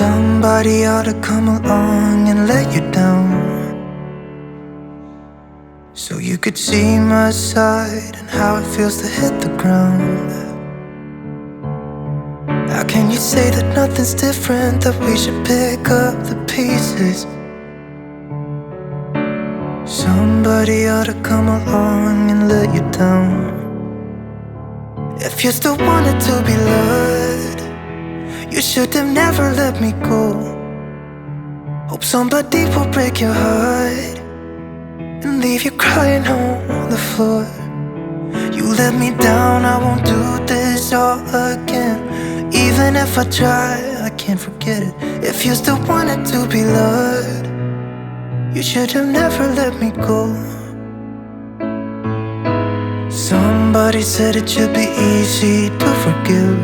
Somebody ought to come along and let you down, so you could see my side and how it feels to hit the ground. How can you say that nothing's different, that we should pick up the pieces? Somebody ought to come along and let you down. If you still wanted to be loved, you should have never let me go. Hope somebody will break your heart and leave you crying on the floor. You let me down, I won't do this all again. Even if I try, I can't forget it. If you still wanted to be loved, you should have never let me go. Somebody said it should be easy to forgive.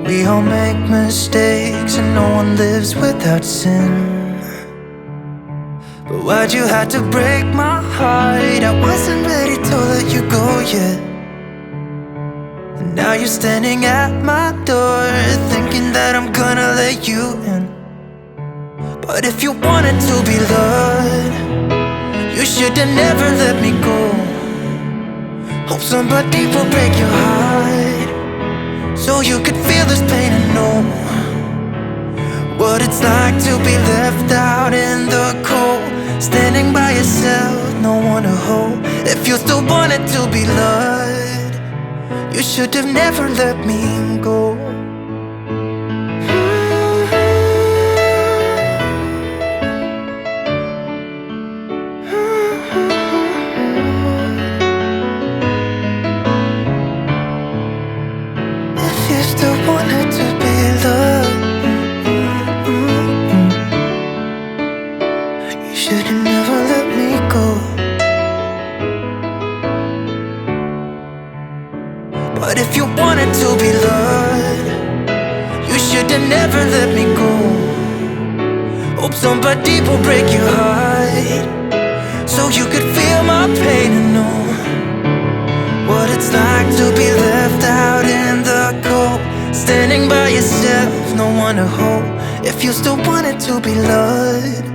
We all make mistakes and no one lives without sin. But why'd you have to break my heart? I wasn't ready to let you go yet. And now you're standing at my door, thinking that I'm gonna let you in. But if you wanted to be loved, you should have never let me go. Hope somebody will break your heart, so you could feel this pain and know what it's like to be left out in the cold, standing by yourself, no one to hold. If you still wanted to be loved, you should have never let me go. If you still wanted to be loved, you should have never let me go. But if you wanted to be loved, you should have never let me go. Hope somebody will break your heart, so you could feel my pain and know what it's like to be left out in the cold, standing by yourself, no one to hold. If you still wanted to be loved,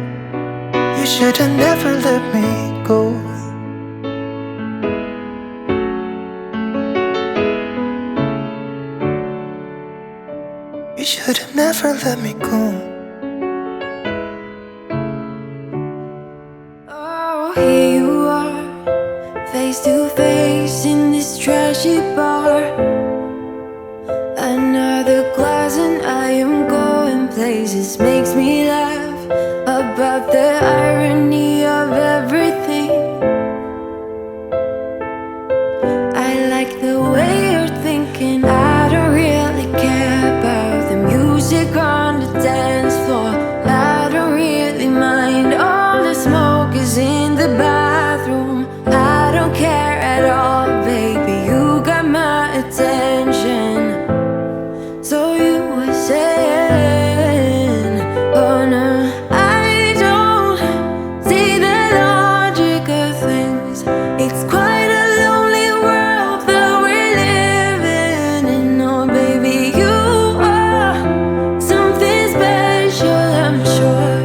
you should have never let me go. You should have never let me go. Oh, here you are, face to face in this trashy bar. Another glass and I am going places. Makes me laugh about the irony of everything. I like the way you're thinking. I don't really care about the music on the dance floor. I don't really mind all the smoke is in the bathroom. I don't care at all, baby, you got my attention. So you were saying, oh no, I don't see the logic of things. It's quite a lonely world that we're living in. Oh baby, you are something special, I'm sure.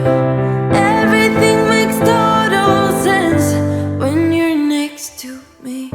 Everything makes total sense when you're next to me.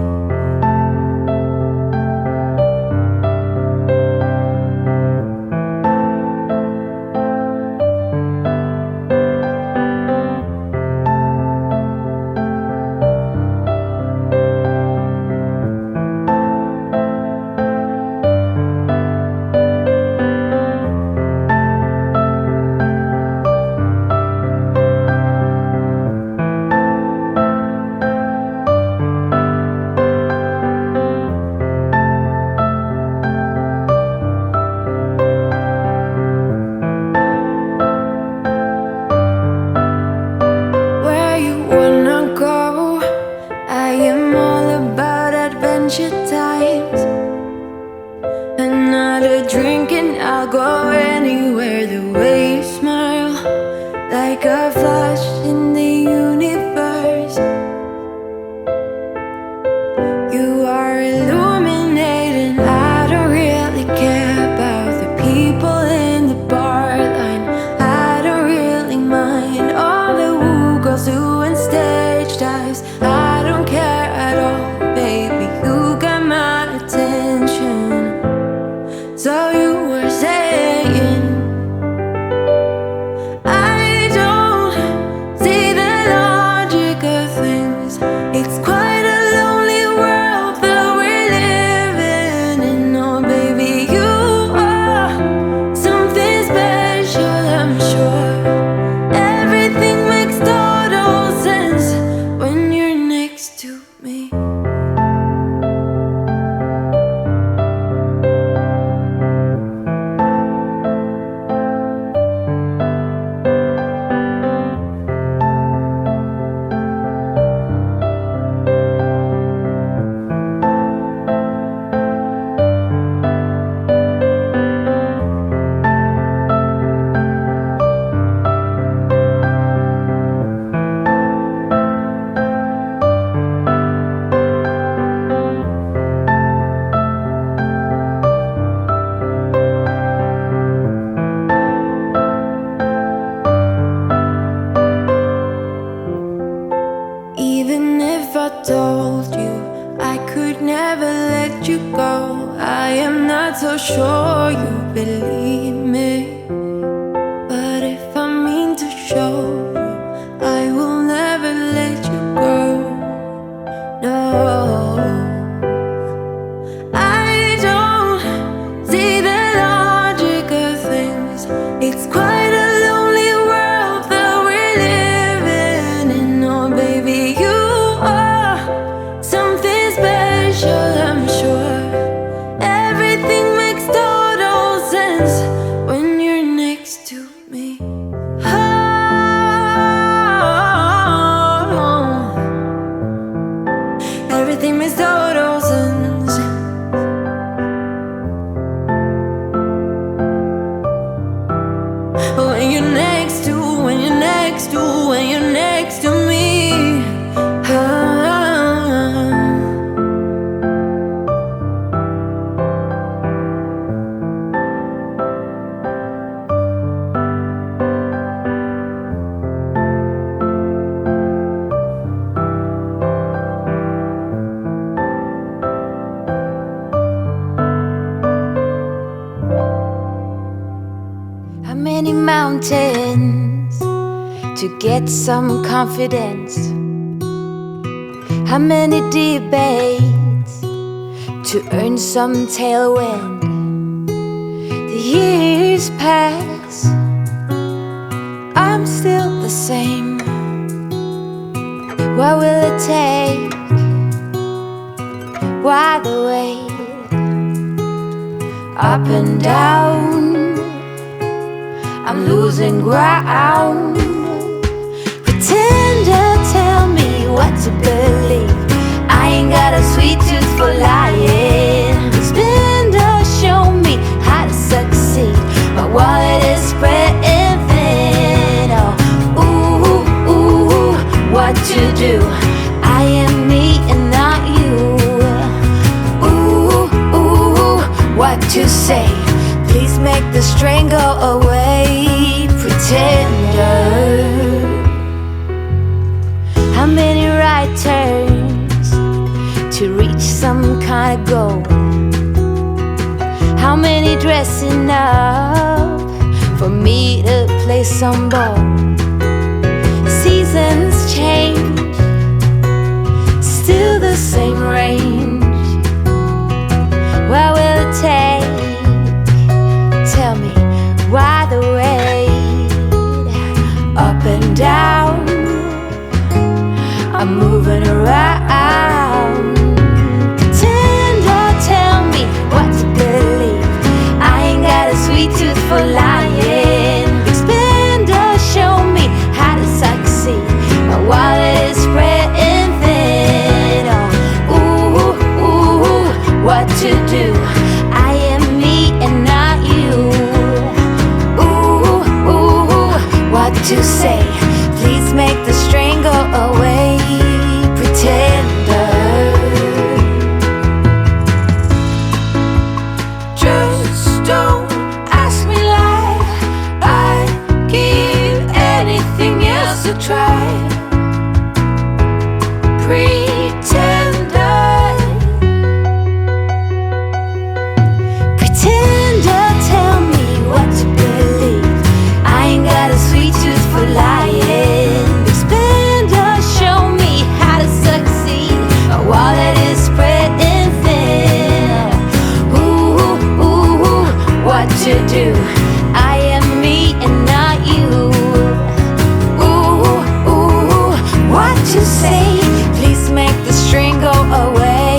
Where you wanna go? I am all about adventure times. Another drink and I'll go anywhere. The way you smile, like a flash in the universe. You are illuminating. I don't really care about the people never let you go. I am not so sure you believe me, but if I mean to show you, I will never let you go. No, I don't see the logic of things. It's quite a lonely world that we're living in. Oh baby, you are something special, I'm sure. Everything makes total sense when you're next to me. Oh, everything makes total sense when you're next to, when you're next to, when you're next to me. How many mountains to get some confidence? How many debates to earn some tailwind? The years pass, I'm still the same. What will it take? Why the wait? Up and down, I'm losing ground. Pretender, tell me what to believe. I ain't got a sweet tooth for lying. Spender, show me how to succeed. My wallet is spreading thin. Oh, ooh, ooh, what to do? I am me and not you. Ooh, ooh, what to say? Please make the strain go away, pretender. How many right turns to reach some kind of goal? How many dressing up for me to play some ball? Seasons change, still the same range. What will it take? Tell me, why the wait? Up and down, I'm moving around. Pretender, tell me what to believe. I ain't got a sweet tooth for lying. Expender, show me how to succeed. My wallet is spreading thin. Oh, ooh, ooh, what to do? I am me and not you. Ooh, ooh, what to say? Please make the strain go away, pretender. Just don't ask me like I'd give anything else a try. Pretender, pretender, tell me what to believe. I ain't got a sweet tooth for lying. Expender, show me how to succeed. My wallet is spreading thin. Ooh, ooh, what to do? I am me and not you. Ooh, ooh, what to say? Please make the string go away,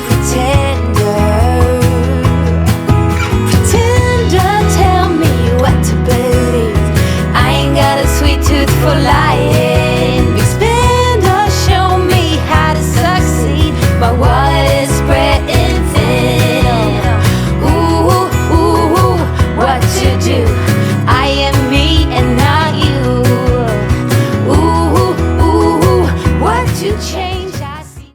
pretender. Pretender, tell me what to believe. I ain't got a sweet tooth for lying. Expender, show me how to succeed. My wallet is spreading thin. Ooh, ooh, what to do?